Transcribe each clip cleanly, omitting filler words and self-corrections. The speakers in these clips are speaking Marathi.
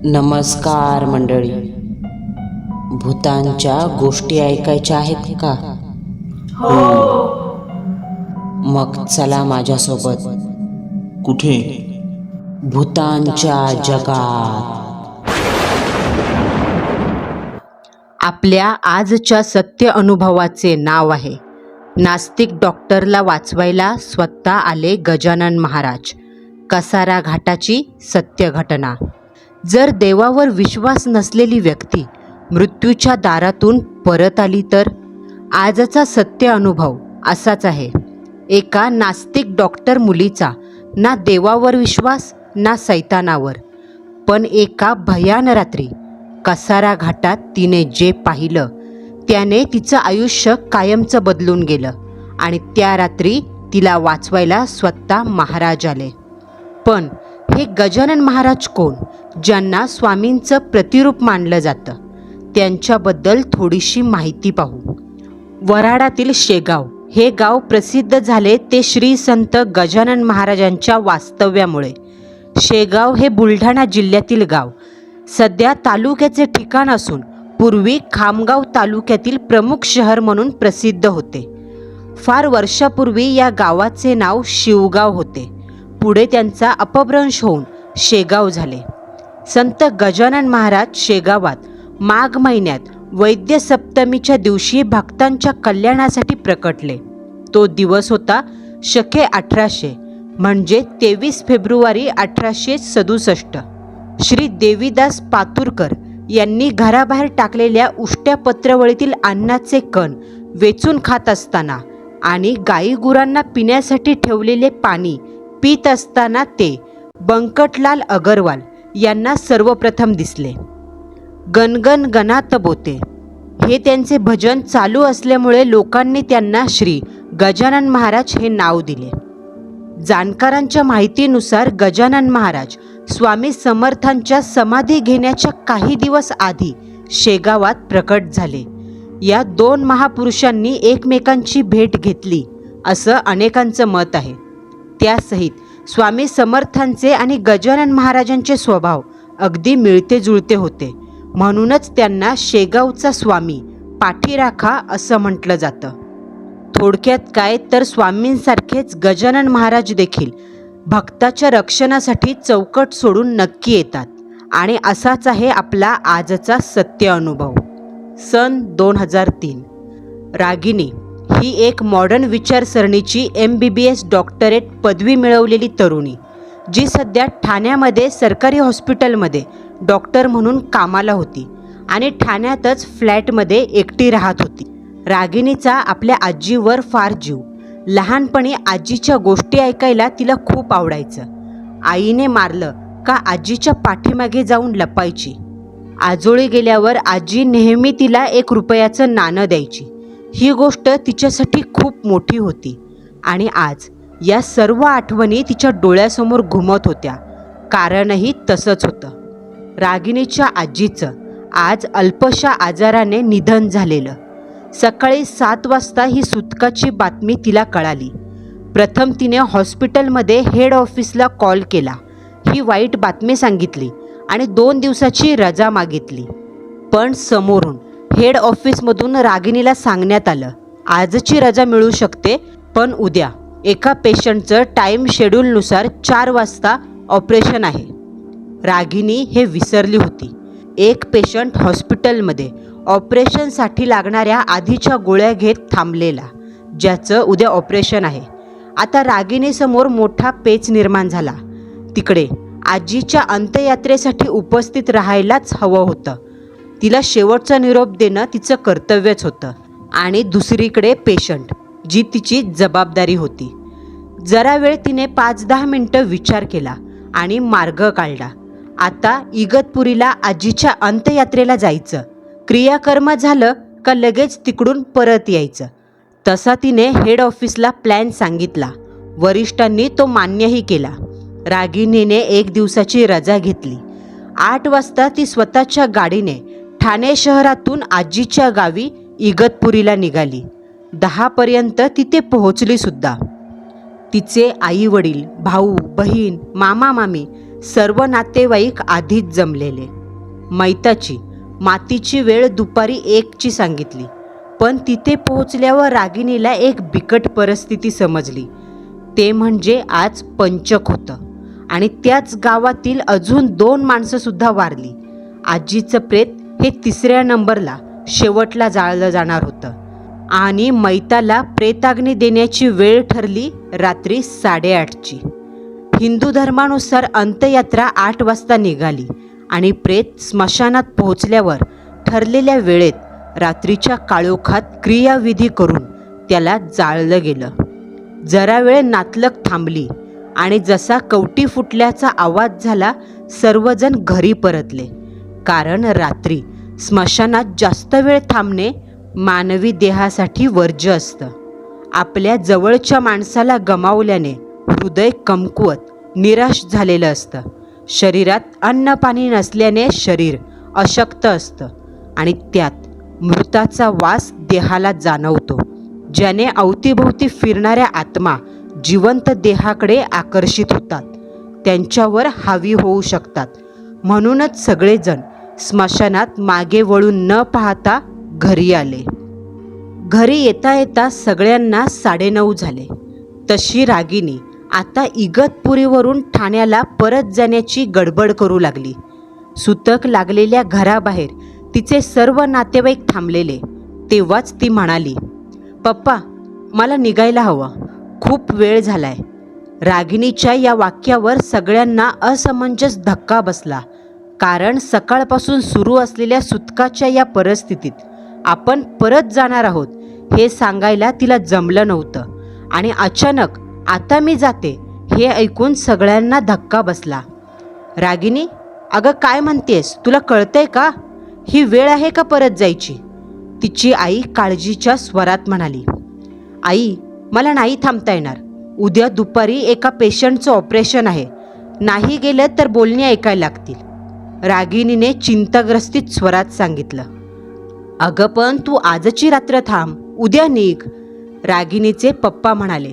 नमस्कार मंडळी. भूतांच्या गोष्टी ऐकायच्या आहेत का? मग चला माझ्यासोबत. कुठे? भूतांच्या जगात. आपल्या आजच्या सत्य अनुभवाचे नाव आहे नास्तिक डॉक्टरला वाचवायला स्वतः आले गजानन महाराज. कसारा घाटाची सत्य घटना. जर देवावर विश्वास नसलेली व्यक्ती मृत्यूच्या दारातून परत आली तर? आजचा सत्य अनुभव असाच आहे. एका नास्तिक डॉक्टर मुलीचा ना देवावर विश्वास ना सैतानावर. पण एका भयान रात्री कसारा घाटात तिने जे पाहिलं त्याने तिचं आयुष्य कायमचं बदलून गेलं. आणि त्या रात्री तिला वाचवायला स्वतः महाराज आले. पण हे गजानन महाराज कोण, ज्यांना स्वामींचं प्रतिरूप मानलं जातं? त्यांच्याबद्दल थोडीशी माहिती पाहू. वऱ्हाडातील शेगाव हे गाव प्रसिद्ध झाले ते श्री संत गजानन महाराजांच्या वास्तव्यामुळे. शेगाव हे बुलढाणा जिल्ह्यातील गाव सध्या तालुक्याचे ठिकाण असून पूर्वी खामगाव तालुक्यातील प्रमुख शहर म्हणून प्रसिद्ध होते. फार वर्षापूर्वी या गावाचे नाव शिवगाव होते. पुढे त्यांचा अपभ्रंश होऊन शेगाव झाले. संत गजानन महाराज शेगावात माघ महिन्यात वैद्य सप्तमीच्या दिवशी भक्तांच्या कल्याणासाठी प्रकटले. तो दिवस होता शके 1800 म्हणजे 23 फेब्रुवारी 1867. श्री देवीदास पातुरकर यांनी घराबाहेर टाकलेल्या उष्ट्या पत्रवळीतील अन्नाचे कण वेचून खात असताना आणि गाई गुरांना पिण्यासाठी ठेवलेले पाणी पीत असताना ते बंकटलाल अगरवाल यांना सर्वप्रथम दिसले. गणगण गणात बोते हे त्यांचे भजन चालू असल्यामुळे लोकांनी त्यांना श्री गजानन महाराज हे नाव दिले. जाणकारांच्या माहितीनुसार गजानन महाराज स्वामी समर्थांच्या समाधी घेण्याच्या काही दिवस आधी शेगावात प्रकट झाले. या दोन महापुरुषांनी एकमेकांची भेट घेतली असं अनेकांचं मत आहे. त्यासहित स्वामी समर्थांचे आणि गजानन महाराजांचे स्वभाव अगदी मिळते जुळते होते. म्हणूनच त्यांना शेगावचा स्वामी पाठीराखा असं म्हटलं जातं. थोडक्यात काय तर स्वामींसारखेच गजानन महाराज देखील भक्ताच्या रक्षणासाठी चौकट सोडून नक्की येतात. आणि असाच आहे आपला आजचा सत्य अनुभव. सन 2003. रागिनी ही एक मॉडर्न विचारसरणीची MBBS डॉक्टरेट पदवी मिळवलेली तरुणी, जी सध्या ठाण्यामध्ये सरकारी हॉस्पिटलमध्ये डॉक्टर म्हणून कामाला होती आणि ठाण्यातच फ्लॅटमध्ये एकटी राहत होती. रागिनीचा आपल्या आजीवर फार जीव. लहानपणी आजीच्या गोष्टी ऐकायला तिला खूप आवडायचं. आईने मारलं का आजीच्या पाठीमागे जाऊन लपायची. आजोळी गेल्यावर आजी नेहमी तिला 1 रुपयाचं नाणं द्यायची. ही गोष्ट तिच्यासाठी खूप मोठी होती. आणि आज या सर्व आठवणी तिच्या डोळ्यासमोर घुमत होत्या. कारणही तसंच होतं. रागिनीच्या आजीचं आज अल्पशा आजाराने निधन झालेलं. सकाळी 7 वाजता ही सुटकाची बातमी तिला कळाली. प्रथम तिने हॉस्पिटलमध्ये हेड ऑफिसला कॉल केला, ही वाईट बातमी सांगितली आणि 2 दिवसाची रजा मागितली. पण समोरून हेड ऑफिसमधून रागिनीला सांगण्यात आलं, आजची रजा मिळू शकते पण उद्या एका पेशंटचं टाईम शेड्यूलनुसार 4 वाजता ऑपरेशन आहे. रागिनी हे विसरली होती. एक पेशंट हॉस्पिटलमध्ये ऑपरेशनसाठी लागणाऱ्या आधीच्या गोळ्या घेत थांबलेला, ज्याचं उद्या ऑपरेशन आहे. आता रागिनीसमोर मोठा पेच निर्माण झाला. तिकडे आजीच्या अंत्ययात्रेसाठी उपस्थित राहायलाच हवं होतं. तिला शेवटचा निरोप देणं तिचं कर्तव्यच होतं. आणि दुसरीकडे पेशंट, जी तिची जबाबदारी होती. जरा वेळ तिने 5-10 मिनटं विचार केला आणि मार्ग काढला. आता इगतपुरीला आजीच्या अंत्ययात्रेला जायचं. क्रियाकर्म झालं का लगेच तिकडून परत यायचं. तसा तिने हेड ऑफिसला प्लॅन सांगितला. वरिष्ठांनी तो मान्यही केला. रागिनीने 1 दिवसाची रजा घेतली. 8 वाजता ती स्वतःच्या गाडीने ठाणे शहरातून आजीच्या गावी इगतपुरीला निघाली. 10 पर्यंत तिथे पोहोचली सुद्धा. तिचे आई वडील, भाऊ बहीण, मामा मामी सर्व नातेवाईक आधीच जमलेले. मैताची मातीची वेळ दुपारी 1ची सांगितली, पण तिथे पोहोचल्यावर रागिणीला एक बिकट परिस्थिती समजली. ते म्हणजे आज पंचक होतं आणि त्याच गावातील अजून 2 माणसंसुद्धा वारली. आजीचं प्रेत हे 3ऱ्या नंबरला शेवटला जाळलं जाणार होतं आणि मैताला प्रेताग्नी देण्याची वेळ ठरली रात्री 8:30ची. हिंदू धर्मानुसार अंत्ययात्रा 8 वाजता निघाली आणि प्रेत स्मशानात पोहोचल्यावर ठरलेल्या वेळेत रात्रीच्या काळोखात क्रियाविधी करून त्याला जाळलं गेलं. जरा वेळ नातलक थांबली आणि जसा कवटी फुटल्याचा आवाज झाला सर्वजण घरी परतले, कारण रात्री स्मशानात जास्त वेळ थांबणे मानवी देहासाठी वर्ज्य असतं. आपल्या जवळच्या माणसाला गमावल्याने हृदय कमकुवत, निराश झालेलं असतं. शरीरात अन्न पाणी नसल्याने शरीर अशक्त असतं आणि त्यात मृताचा वास देहाला जाणवतो, ज्याने अवतीभोवती फिरणाऱ्या आत्मा जिवंत देहाकडे आकर्षित होतात, त्यांच्यावर हावी होऊ शकतात. म्हणूनच सगळेजण स्मशानात मागे वळून न पाहता घरी आले. घरी येता येता सगळ्यांना 9:30 झाले. तशी रागिनी आता इगतपुरीवरून ठाण्याला परत जाण्याची गडबड करू लागली. सुतक लागलेल्या घराबाहेर तिचे सर्व नातेवाईक थांबलेले. तेव्हाच ती म्हणाली, "पप्पा, मला निघायला हवं. खूप वेळ झालाय." रागिनीच्या या वाक्यावर सगळ्यांना असमंजस धक्का बसला, कारण सकाळपासून सुरू असलेल्या सुतकाच्या या परिस्थितीत आपण परत जाणार आहोत हे सांगायला तिला जमलं नव्हतं आणि अचानक "आता मी जाते" हे ऐकून सगळ्यांना धक्का बसला. "रागिनी, अगं काय म्हणतेस? तुला कळतंय का? ही वेळ आहे का परत जायची?" तिची आई काळजीच्या स्वरात म्हणाली. "आई, मला नाही थांबता येणार. उद्या दुपारी एका पेशंटचं ऑपरेशन आहे. नाही गेलं तर बोलणी ऐकायला लागतील," रागिनीने चिंताग्रस्तीत स्वरात सांगितलं. "अगं पण तू आजची रात्र थांब, उद्या निघ," रागिनीचे पप्पा म्हणाले.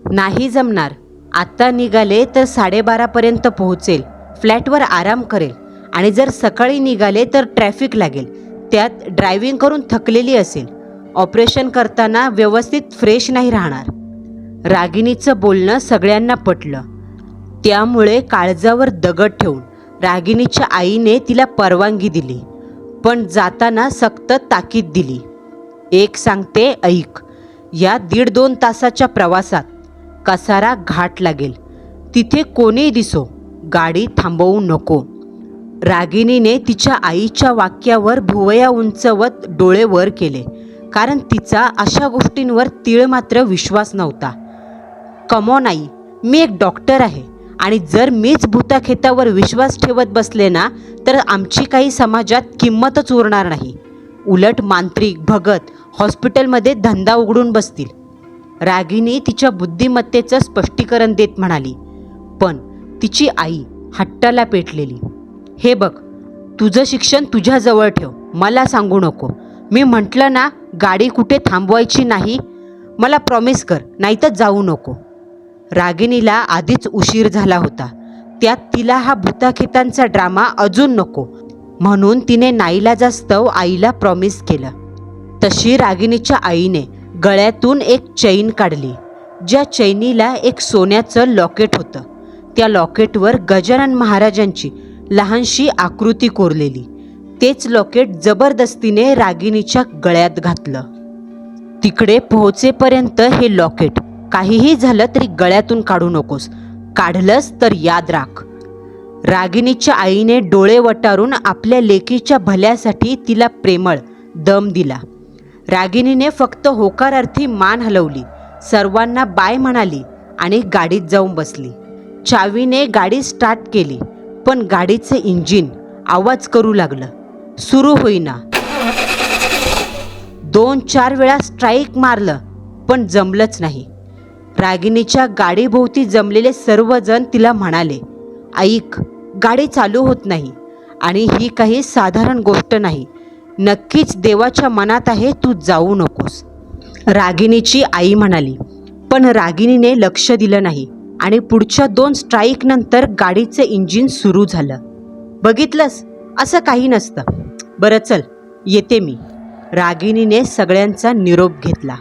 "नाही जमणार. आता निघाले तर 12:30पर्यंत पोहोचेल, फ्लॅटवर आराम करेल आणि जर सकाळी निघाले तर ट्रॅफिक लागेल, त्यात ड्रायव्हिंग करून थकलेली असेल. ऑपरेशन करताना व्यवस्थित फ्रेश नाही राहणार." रागिनीचं बोलणं सगळ्यांना पटलं. त्यामुळे काळजावर दगड ठेवून रागिनीच्या आईने तिला परवानगी दिली, पण जाताना सक्त ताकीद दिली. "एक सांगते, ऐक. या 1.5-2 तासाच्या प्रवासात कसारा घाट लागेल. तिथे कोणी दिसो, गाडी थांबवू नको." रागिनीने तिच्या आईच्या वाक्यावर भुवया उंचवत डोळे वर केले, कारण तिचा अशा गोष्टींवर तीळ मात्र विश्वास नव्हता. "कमॉन आई, मी एक डॉक्टर आहे आणि जर मीच भूताखेतावर विश्वास ठेवत बसले ना तर आमची काही समाजात किंमतच उरणार नाही. उलट मांत्रिक, भगत हॉस्पिटलमध्ये धंदा उघडून बसतील." रागिनी तिच्या बुद्धिमत्तेचं स्पष्टीकरण देत म्हणाली, पण तिची आई हट्टाला पेटलेली. "हे बघ, तुझं शिक्षण तुझ्याजवळ ठेव, मला सांगू नको. मी म्हटलं ना गाडी कुठे थांबवायची नाही. मला प्रॉमिस कर, नाहीतर जाऊ नको." रागिनीला आधीच उशीर झाला होता, त्यात तिला हा भूताखेतांचा ड्रामा अजून नको, म्हणून तिने नाईलाजास्तव आईला प्रॉमिस केलं. तशी रागिनीच्या आईने गळ्यातून एक चैन काढली, ज्या चैनीला एक सोन्याचं लॉकेट होतं. त्या लॉकेटवर गजानन महाराजांची लहानशी आकृती कोरलेली. तेच लॉकेट जबरदस्तीने रागिनीच्या गळ्यात घातलं. तिकडे पोहोचेपर्यंत हे लॉकेट काहीही झालं तरी गळ्यातून काढू नकोस, काढलंस तर याद राख. रागिनीच्या आईने डोळे वटारून आपल्या लेकीच्या भल्यासाठी तिला प्रेमळ दम दिला. रागिनीने फक्त होकारार्थी मान हलवली, सर्वांना बाय म्हणाली आणि गाडीत जाऊन बसली. चावीने गाडी स्टार्ट केली, पण गाडीचे इंजिन आवाज करू लागलं. सुरू होईना. 2-4 वेळा स्ट्राईक मारलं, पण जमलंच नाही. रागिनीच्या गाडीभोवती जमलेले सर्वजण तिला म्हणाले, "ऐक, गाडी चालू होत नाही आणि ही काही साधारण गोष्ट नाही. नक्कीच देवाच्या मनात आहे, तू जाऊ नकोस." रागिनीची आई म्हणाली, पण रागिनीने लक्ष दिलं नाही आणि पुढच्या 2 स्ट्राईक नंतर गाडीचं इंजिन सुरू झालं. बघितलंस, असं काही नसतं. बरं चल, येते मी. रागिणीने सगळ्यांचा निरोप घेतला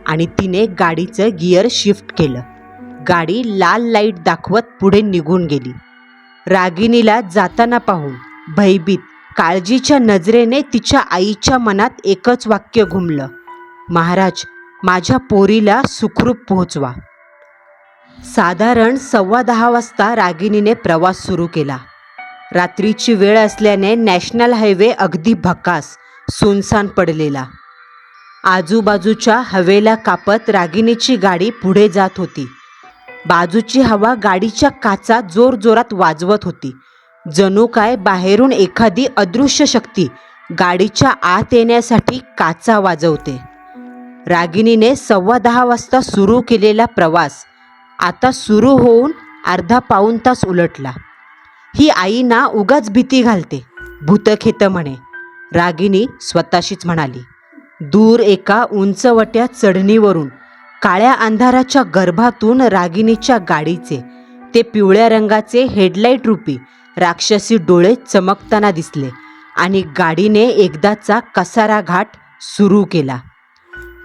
आणि तिने गाडीचं गिअर शिफ्ट केलं. गाडी लाल लाईट दाखवत पुढे निघून गेली. रागिणीला जाताना पाहून भयभीत, काळजीच्या नजरेने तिच्या आईच्या मनात एकच वाक्य घुमलं, महाराज, माझ्या पोरीला सुखरूप पोहोचवा. साधारण 10:15 वाजता रागिणीने प्रवास सुरू केला. रात्रीची वेळ असल्याने नॅशनल हायवे अगदी भकास सुनसान पडलेला. आजूबाजूच्या हवेला कापत रागिणीची गाडी पुढे जात होती. बाजूची हवा गाडीच्या काचा जोरजोरात वाजवत होती. जणू काय बाहेरून एखादी अदृश्य शक्ती गाडीच्या आत येण्यासाठी काचा वाजवते. रागिणीने 10:15 वाजता सुरू केलेला प्रवास आता सुरू होऊन अर्धा पाऊण तास उलटला. ही आई ना उगाच भीती घालते, भूतखेतं म्हणे, रागिणी स्वतःशीच म्हणाली. दूर एका उंचवट्या चढणीवरून काळ्या अंधाराच्या गर्भातून रागिणीच्या गाडीचे ते पिवळ्या रंगाचे हेडलाईट रूपी राक्षसी डोळे चमकताना दिसले आणि गाडीने एकदाचा कसारा घाट सुरू केला.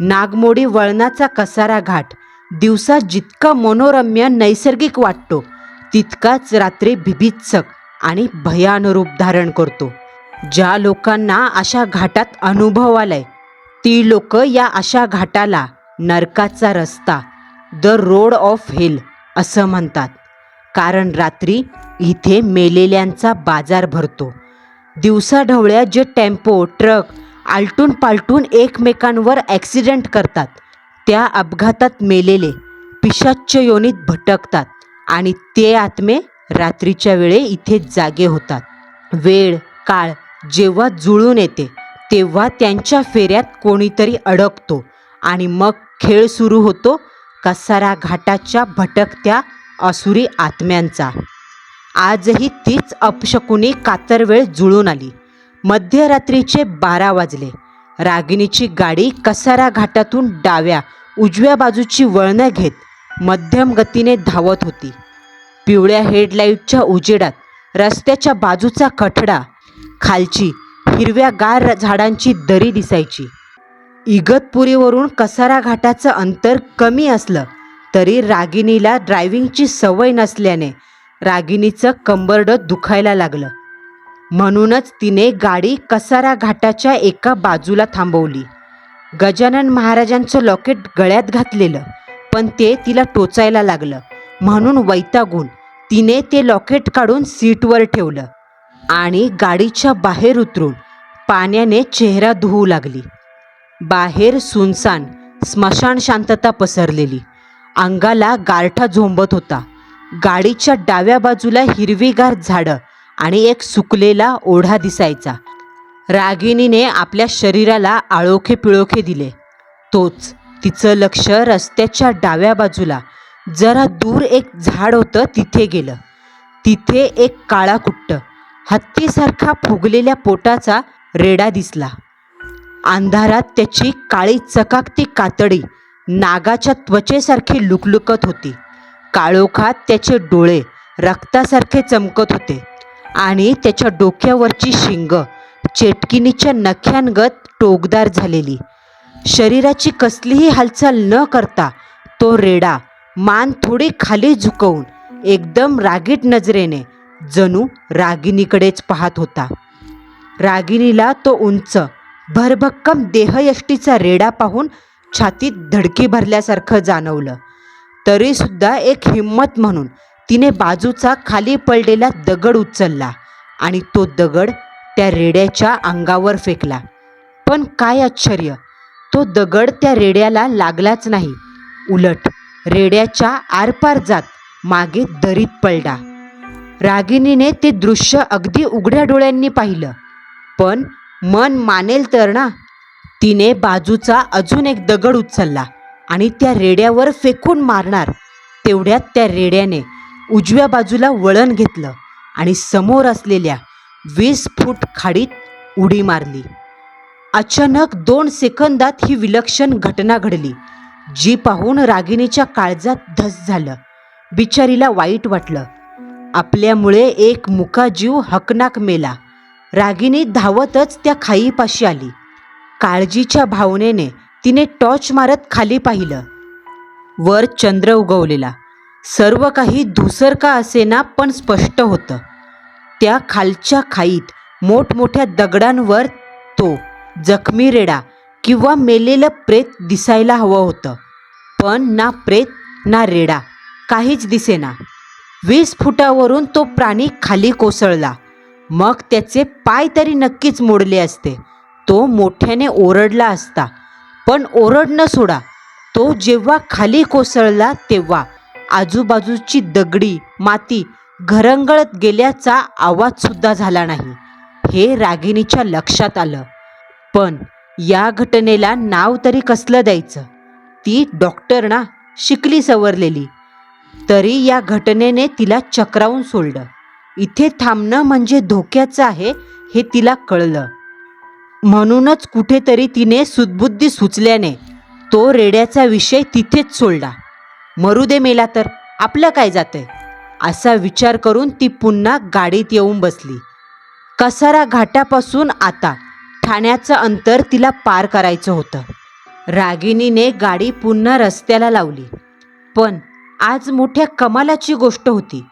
नागमोडी वळणाचा कसारा घाट दिवसा जितका मनोरम्य नैसर्गिक वाटतो तितकाच रात्री बिभत्सक आणि भयान रूप धारण करतो. ज्या लोकांना अशा घाटात अनुभव आलाय ती लोक या अशा घाटाला नरकाचा रस्ता, द रोड ऑफ हेल असं म्हणतात. कारण रात्री इथे मेलेल्यांचा बाजार भरतो. दिवसाढवळ्या जे टेम्पो ट्रक आलटून पालटून एकमेकांवर ॲक्सिडेंट करतात त्या अपघातात मेलेले पिशाच्य योनीत भटकतात आणि ते आत्मे रात्रीच्या वेळे इथे जागे होतात. वेळ काळ जेव्हा जुळून येते तेव्हा त्यांच्या फेऱ्यात कोणीतरी अडकतो आणि मग खेळ सुरू होतो कसारा घाटाच्या भटकत्या असुरी आत्म्यांचा. आजही तीच अपशकुनी कातर वेळ जुळून आली. मध्यरात्रीचे 12 वाजले. रागिणीची गाडी कसारा घाटातून डाव्या उजव्या बाजूची वळणं घेत मध्यम गतीने धावत होती. पिवळ्या हेडलाईटच्या उजेडात रस्त्याच्या बाजूचा कठडा, खालची हिरव्यागार झाडांची दरी दिसायची. इगतपुरीवरून कसारा घाटाचं अंतर कमी असलं तरी रागिणीला ड्रायव्हिंगची सवय नसल्याने रागिणीचं कंबरडं दुखायला लागलं. म्हणूनच तिने गाडी कसारा घाटाच्या एका बाजूला थांबवली. गजानन महाराजांचं लॉकेट गळ्यात घातलेलं पण ते तिला टोचायला लागलं. म्हणून वैतागून तिने ते लॉकेट काढून सीटवर ठेवलं आणि गाडीच्या बाहेर उतरून पाण्याने चेहरा धुवू लागली. बाहेर सुनसान स्मशान शांतता पसरलेली. अंगाला गारठा झोंबत होता. गाडीच्या डाव्या बाजूला हिरवीगार झाडं आणि एक सुकलेला ओढा दिसायचा. रागिणीने आपल्या शरीराला आळोखे पिळोखे दिले. तोच तिचं लक्ष रस्त्याच्या डाव्या बाजूला जरा दूर एक झाड होतं तिथे गेलं. तिथे एक काळा कुट्ट हत्तीसारखा फुगलेल्या पोटाचा रेडा दिसला. अंधारात त्याची काळी चकाकती कातडी नागाच्या त्वचेसारखी लुकलुकत होती. काळोखात त्याचे डोळे रक्तासारखे चमकत होते आणि त्याच्या डोक्यावरची शिंग चेटकिनीच्या नख्यांगत टोकदार झालेली. शरीराची कसलीही हालचाल न करता तो रेडा मान थोडी खाली झुकवून एकदम रागीट नजरेने जणू रागिणीकडेच पाहत होता. रागिणीला तो उंच भरभक्कम देहयष्टीचा रेडा पाहून छातीत धडकी भरल्यासारखं जाणवलं. तरीसुद्धा एक हिंमत म्हणून तिने बाजूचा खाली पडलेला दगड उचलला आणि तो दगड त्या रेड्याच्या अंगावर फेकला. पण काय आश्चर्य, तो दगड त्या रेड्याला लागलाच नाही. उलट रेड्याच्या आरपार जात मागे दरीत पडला. रागिणीने ते दृश्य अगदी उघड्या डोळ्यांनी पाहिलं. पण मन मानेल तर ना. तिने बाजूचा अजून एक दगड उचलला आणि त्या रेड्यावर फेकून मारणार तेवढ्यात त्या रेड्याने उजव्या बाजूला वळण घेतलं आणि समोर असलेल्या 20 फूट खाडीत उडी मारली. अचानक 2 सेकंदात ही विलक्षण घटना घडली जी पाहून रागिणीच्या काळजात धस झालं. बिचारीला वाईट वाटलं. आपल्यामुळे एक मुका जीव हकनाक मेला. रागिनी धावतच त्या खाईपाशी आली. काळजीच्या भावनेने तिने टॉर्च मारत खाली पाहिलं. वर चंद्र उगवलेला. सर्व काही धुसर का असेना पण स्पष्ट होतं. त्या खालच्या खाईत मोठमोठ्या दगडांवर तो जखमी रेडा किंवा मेलेलं प्रेत दिसायला हवं होतं. पण ना प्रेत ना रेडा काहीच दिसेना. 20 फुटावरून तो प्राणी खाली कोसळला. मग त्याचे पाय तरी नक्कीच मोडले असते. तो मोठ्याने ओरडला असता. पण ओरडणं सोडा, तो जेव्हा खाली कोसळला तेव्हा आजूबाजूची दगडी माती घरंगळत गेल्याचा आवाजसुद्धा झाला नाही. हे रागिनीच्या लक्षात आलं. पण या घटनेला नाव तरी कसलं द्यायचं? ती डॉक्टर ना, शिकली सवरलेली. तरी या घटनेने तिला चक्रावून सोडलं. इथे थांबणं म्हणजे धोक्याचं आहे हे तिला कळलं. म्हणूनच कुठेतरी तिने सुदबुद्धी सुचल्याने तो रेड्याचा विषय तिथेच सोडला. मरू दे मेला तर, आपलं काय जातंय, असा विचार करून ती पुन्हा गाडीत येऊन बसली. कसारा घाटापासून आता ठाण्याचं अंतर तिला पार करायचं होतं. रागिनीने गाडी पुन्हा रस्त्याला लावली. पण आज मोठ्या कमालाची गोष्ट होती.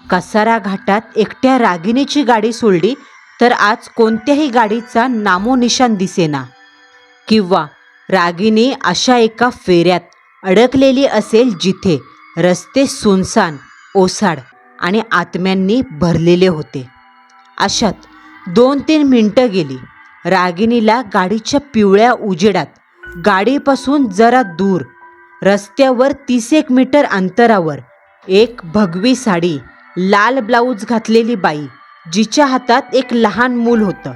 कसारा घाटात एकट्या रागिनीची गाडी सोडली तर आज कोणत्याही गाडीचा नामोनिशाण दिसेना. किंवा रागिनी अशा एका फेऱ्यात अडकलेली असेल जिथे रस्ते सुनसान, ओसाड आणि आत्म्यांनी भरलेले होते. अशात 2-3 मिनिटं गेली. रागिनीला गाडीच्या पिवळ्या उजेडात गाडीपासून जरा दूर रस्त्यावर 30 मीटर अंतरावर एक भगवी साडी, लाल ब्लाऊज घातलेली बाई, जिच्या हातात एक लहान मूल होतं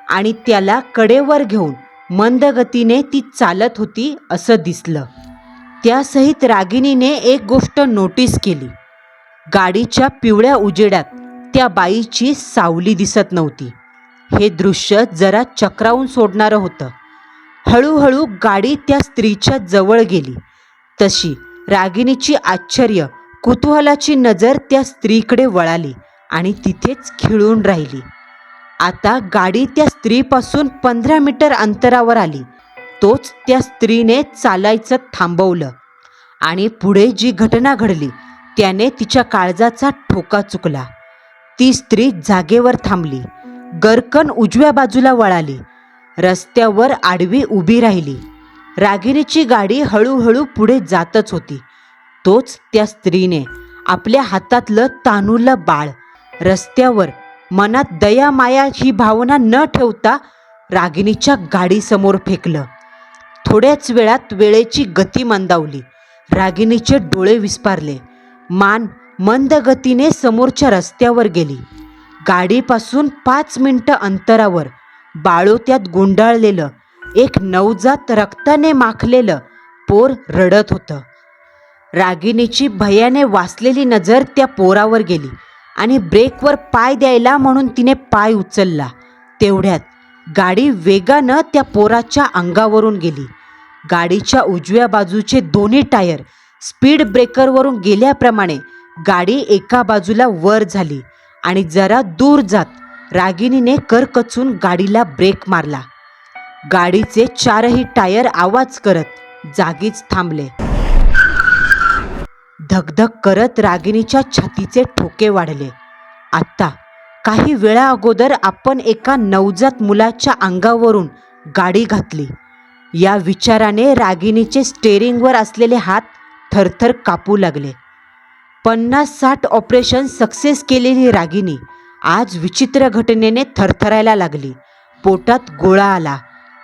आणि त्याला कडेवर घेऊन मंद गतीने ती चालत होती असं दिसलं. त्यासहित रागिनीने एक गोष्ट नोटीस केली. गाडीच्या पिवळ्या उजेडात त्या बाईची सावली दिसत नव्हती. हे दृश्य जरा चक्रावून सोडणारं होतं. हळूहळू गाडी त्या स्त्रीच्या जवळ गेली तशी रागिनीची आश्चर्य कुतूहलाची नजर त्या स्त्रीकडे वळाली आणि तिथेच खिळून राहिली. आता गाडी त्या स्त्रीपासून 15 मीटर अंतरावर आली. तोच त्या स्त्रीने चालायचं थांबवलं आणि पुढे जी घटना घडली त्याने तिच्या काळजाचा ठोका चुकला. ती स्त्री जागेवर थांबली. गरकन उजव्या बाजूला वळाली. रस्त्यावर आडवी उभी राहिली. रागिनीची गाडी हळूहळू पुढे जातच होती. तोच त्या स्त्रीने आपल्या हातातलं तान्हुलं बाळ रस्त्यावर मनात दया माया ही भावना न ठेवता रागिनीच्या गाडीसमोर फेकलं. थोड्याच वेळात वेळेची गती मंदावली. रागिनीचे डोळे विस्पारले. मान मंद गतीने समोरच्या रस्त्यावर गेली. गाडीपासून 5 मिनिटं अंतरावर बाळोत्यात गुंडाळलेलं एक नवजात रक्ताने माखलेलं पोर रडत होतं. रागिनीची भयाने वाचलेली नजर त्या पोरावर गेली आणि ब्रेकवर पाय द्यायला म्हणून तिने पाय उचलला. तेवढ्यात गाडी वेगानं त्या पोराच्या अंगावरून गेली. गाडीच्या उजव्या बाजूचे दोन्ही टायर स्पीड ब्रेकरवरून गेल्याप्रमाणे गाडी एका बाजूला वर झाली आणि जरा दूर जात रागिनीने करकचून गाडीला ब्रेक मारला. गाडीचे 4ही टायर आवाज करत जागीच थांबले. धगधग करत रागिनीच्या छातीचे ठोके वाढले. आत्ता काही वेळा अगोदर आपण एका नवजात मुलाच्या अंगावरून गाडी घातली. या विचाराने रागिनीचे स्टेअरिंगवर असलेले हात थरथर कापू लागले. 50-60 ऑपरेशन सक्सेस केलेली रागिनी आज विचित्र घटनेने थरथरायला लागली. पोटात गोळा आला,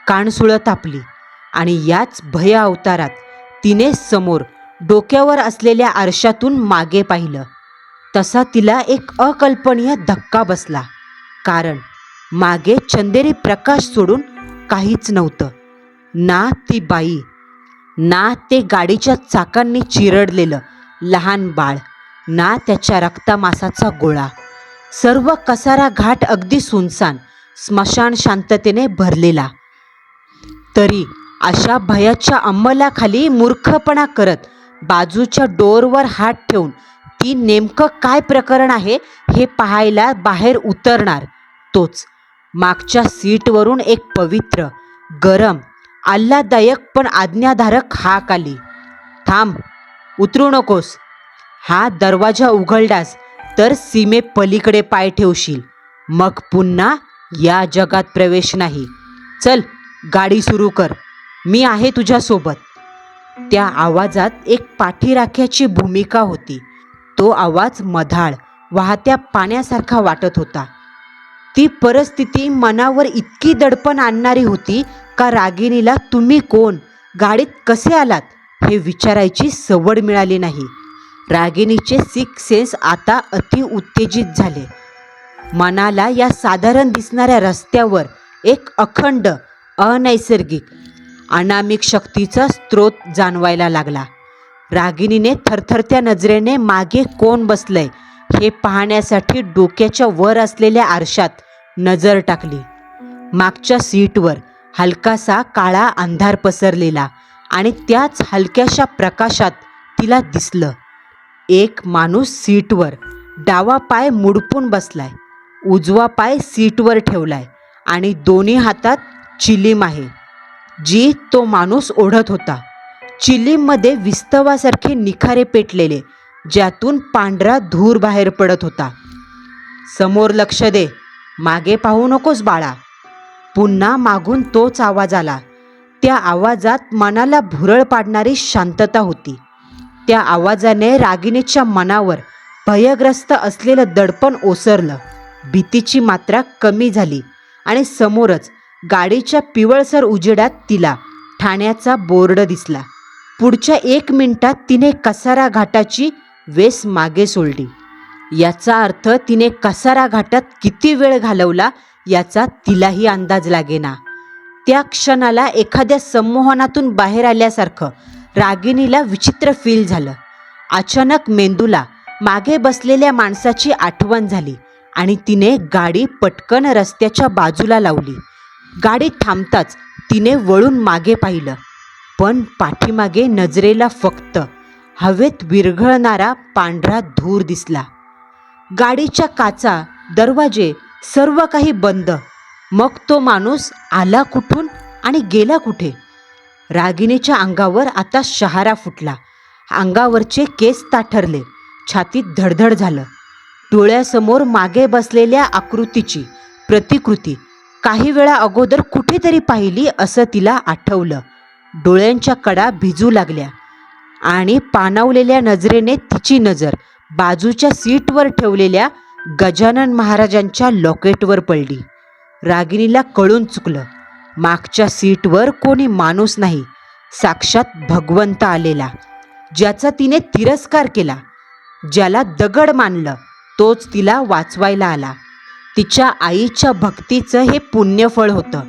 कानसुळं तापली आणि याच भय अवतारात तिने समोर डोक्यावर असलेल्या आरशातून मागे पाहिलं. तसा तिला एक अकल्पनीय धक्का बसला. कारण मागे चंदेरी प्रकाश सोडून काहीच नव्हतं. ना ती बाई, ना ते गाडीच्या चाकांनी चिरडलेलं लहान बाळ, ना त्याच्या रक्तामासाचा गोळा. सर्व कसारा घाट अगदी सुनसान, स्मशान शांततेने भरलेला. तरी अशा भयाच्या अंमलाखाली मूर्खपणा करत बाजूच्या डोअरवर हात ठेवून ती नेमकं काय प्रकरण आहे हे पाहायला बाहेर उतरणार. तोच मागच्या सीटवरून एक पवित्र, गरम, आल्हाददायक पण आज्ञाधारक हाक आली. थांब, उतरू नकोस. हा दरवाजा उघडलास तर सीमेपलीकडे पाय ठेवशील, मग पुन्हा या जगात प्रवेश नाही. चल, गाडी सुरू कर, मी आहे तुझ्यासोबत. त्या आवाजात एक पाठीराख्याची भूमिका होती. तो आवाज मधाळ, वाहत्या पाण्यासारखा वाटत होता. ती परिस्थिती मनावर इतकी दडपण आणणारी होती का रागिणीला तुम्ही कोण, गाडीत कसे आलात हे विचारायची सवड मिळाली नाही. रागिणीचे सिक्स सेन्स आता अतिउत्तेजित झाले. मनाला या साधारण दिसणाऱ्या रस्त्यावर एक अखंड, अनैसर्गिक, अनामिक शक्तीचा स्रोत जाणवायला लागला. रागिणीने थरथरत्या नजरेने मागे कोण बसलंय हे पाहण्यासाठी डोक्याच्या वर असलेल्या आरशात नजर टाकली. मागच्या सीटवर हलकासा काळा अंधार पसरलेला आणि त्याच हलक्याशा प्रकाशात तिला दिसलं एक माणूस सीटवर डावा पाय मुडपून बसलाय, उजवा पाय सीटवर ठेवलाय आणि दोन्ही हातात चिलीम आहे, जी तो माणूस ओढत होता. चिलीममध्ये विस्तवासारखे निखारे पेटलेले, ज्यातून पांढरा धूर बाहेर पडत होता. समोर लक्ष दे, मागे पाहू नकोस बाळा. पुन्हा मागून तोच आवाज आला. त्या आवाजात मनाला भुरळ पाडणारी शांतता होती. त्या आवाजाने रागिणीच्या मनावर भयग्रस्त असलेलं दडपण ओसरलं. भीतीची मात्रा कमी झाली आणि समोरच गाडीच्या पिवळसर उजेडात तिला ठाण्याचा बोर्ड दिसला. पुढच्या 1 मिनिटात तिने कसारा घाटाची वेस मागे सोडली. याचा अर्थ तिने कसारा घाटात किती वेळ घालवला याचा तिलाही अंदाज लागेना. त्या क्षणाला एखाद्या संमोहनातून बाहेर आल्यासारखं रागिणीला विचित्र फील झालं. अचानक मेंदूला मागे बसलेल्या माणसाची आठवण झाली आणि तिने गाडी पटकन रस्त्याच्या बाजूला लावली. गाडी थांबताच तिने वळून मागे पाहिलं, पण पाठीमागे नजरेला फक्त हवेत विरघळणारा पांढरा धूर दिसला. गाडीच्या काचा, दरवाजे, सर्व काही बंद. मग तो माणूस आला कुठून आणि गेला कुठे? रागिणीच्या अंगावर आता शहारा फुटला. अंगावरचे केस ताठरले, छातीत धडधड झालं. डोळ्यासमोर मागे बसलेल्या आकृतीची प्रतिकृती काही वेळा अगोदर कुठेतरी पाहिली असं तिला आठवलं. डोळ्यांच्या कडा भिजू लागल्या आणि पाणावलेल्या नजरेने तिची नजर बाजूच्या सीटवर ठेवलेल्या गजानन महाराजांच्या लॉकेटवर पडली. रागिणीला कळून चुकलं, मागच्या सीटवर कोणी माणूस नाही, साक्षात भगवंत आलेला, ज्याचा तिने तिरस्कार केला. ज्याला दगड मानलं तोच तिला वाचवायला आला. तिच्या आईच्या भक्तीचं हे पुण्यफळ होतं.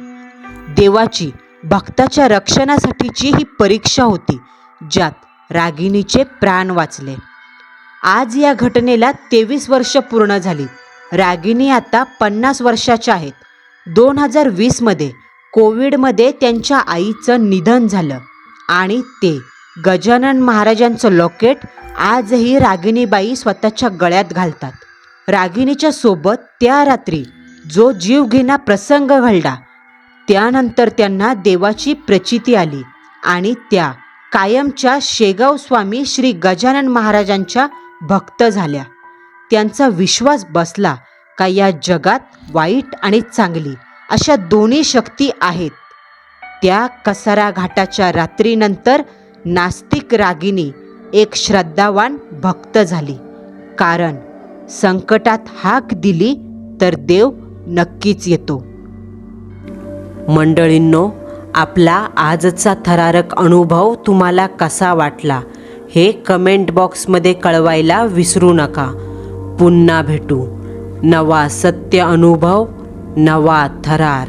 देवाची, भक्ताच्या रक्षणासाठीची ही परीक्षा होती, ज्यात रागिणीचे प्राण वाचले. आज या घटनेला 23 वर्ष पूर्ण झाली. रागिणी आता 50 वर्षाच्या आहेत. 2020मध्ये कोविडमध्ये त्यांच्या आईचं निधन झालं आणि ते गजानन महाराजांचं लॉकेट आजही रागिणीबाई स्वतःच्या गळ्यात घालतात. रागिणीच्या सोबत त्या रात्री जो जीवघेणा प्रसंग घडला, त्यानंतर त्यांना देवाची प्रचिती आली आणि त्या कायमच्या शेगाव स्वामी श्री गजानन महाराजांच्या भक्त झाल्या. त्यांचा विश्वास बसला का या जगात वाईट आणि चांगली अशा दोन्ही शक्ती आहेत. त्या कसारा घाटाच्या रात्रीनंतर नास्तिक रागिणी एक श्रद्धावान भक्त झाली. कारण संकटात हाक दिली तर देव नक्कीच येतो. मंडळींनो, आपला आजचा थरारक अनुभव तुम्हाला कसा वाटला हे कमेंट बॉक्समध्ये कळवायला विसरू नका. पुन्हा भेटू. नवा सत्य अनुभव, नवा थरार.